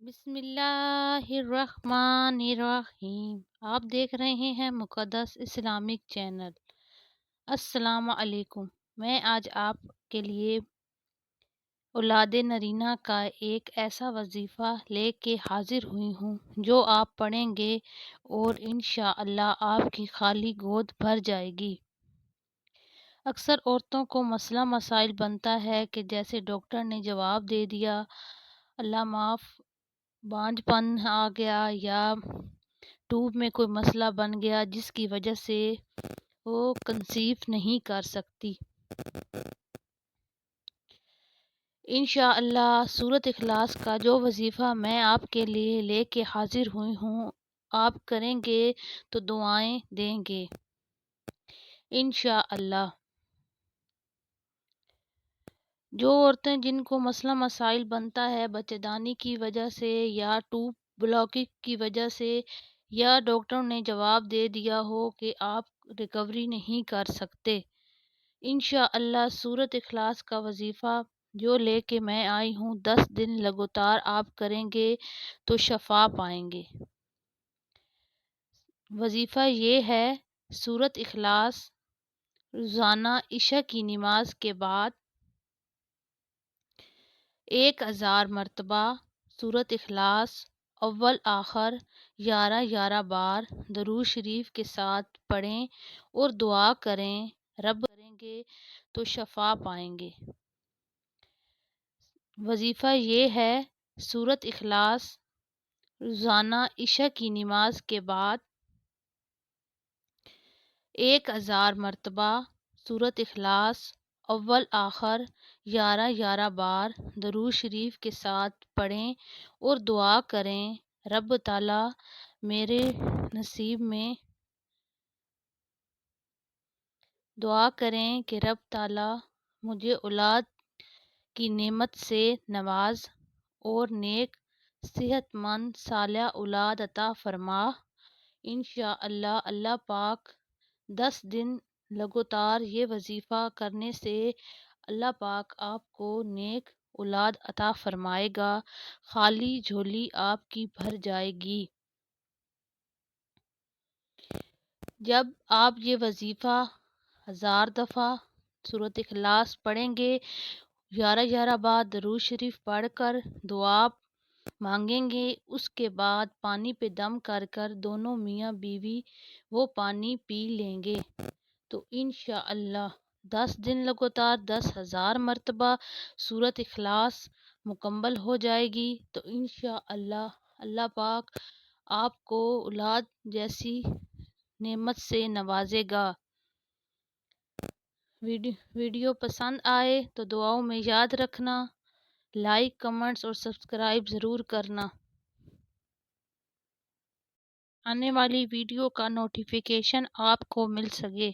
بسم اللہ الرحمن الرحیم۔ آپ دیکھ رہے ہیں مقدس اسلامک چینل۔ السلام علیکم۔ میں آج آپ کے لیے اولاد نرینہ کا ایک ایسا وظیفہ لے کے حاضر ہوئی ہوں جو آپ پڑھیں گے اور انشاءاللہ آپ کی خالی گود بھر جائے گی۔ اکثر عورتوں کو مسئلہ مسائل بنتا ہے کہ جیسے ڈاکٹر نے جواب دے دیا، اللہ معاف، بانجھ پن آ گیا یا ٹوب میں کوئی مسئلہ بن گیا جس کی وجہ سے وہ کنسیو نہیں کر سکتی۔ انشاءاللہ سورۃ اخلاص کا جو وظیفہ میں آپ کے لیے لے کے حاضر ہوئی ہوں، آپ کریں گے تو دعائیں دیں گے انشاءاللہ۔ جو عورتیں جن کو مسئلہ مسائل بنتا ہے بچہ دانی کی وجہ سے یا ٹوب بلاکنگ کی وجہ سے یا ڈاکٹر نے جواب دے دیا ہو کہ آپ ریکوری نہیں کر سکتے، انشاءاللہ سورۃ اخلاص کا وظیفہ جو لے کے میں آئی ہوں 10 دن لگاتار آپ کریں گے تو شفا پائیں گے۔ وظیفہ یہ ہے، سورۃ اخلاص روزانہ عشاء کی نماز کے بعد 1000 مرتبہ سورۃ اخلاص اول آخر 11 بار درود شریف کے ساتھ پڑھیں اور دعا کریں، رب کریں گے تو شفا پائیں گے۔ وظیفہ یہ ہے، سورۃ اخلاص روزانہ عشاء کی نماز کے بعد 1000 مرتبہ سورۃ اخلاص اول آخر 11 بار درود شریف کے ساتھ پڑھیں اور دعا کریں، رب تعالیٰ میرے نصیب میں دعا کریں کہ رب تعالیٰ مجھے اولاد کی نعمت سے نواز اور نیک صحت مند صالح اولاد عطا فرما۔ انشاءاللہ اللہ پاک 10 دن لگاتار یہ وظیفہ کرنے سے اللہ پاک آپ کو نیک اولاد عطا فرمائے گا، خالی جھولی آپ کی بھر جائے گی۔ جب آپ یہ وظیفہ 1000 دفعہ سورۃ اخلاص پڑھیں گے، 11 بار درود شریف پڑھ کر دعا مانگیں گے، اس کے بعد پانی پہ دم کر کر دونوں میاں بیوی وہ پانی پی لیں گے تو انشاءاللہ 10 دن لگاتار 10,000 مرتبہ سورۃ اخلاص مکمل ہو جائے گی تو انشاءاللہ اللہ پاک آپ کو اولاد جیسی نعمت سے نوازے گا۔ ویڈیو پسند آئے تو دعاؤں میں یاد رکھنا، لائک، کمنٹس اور سبسکرائب ضرور کرنا۔ آنے والی ویڈیو کا نوٹیفیکیشن آپ کو مل سکے۔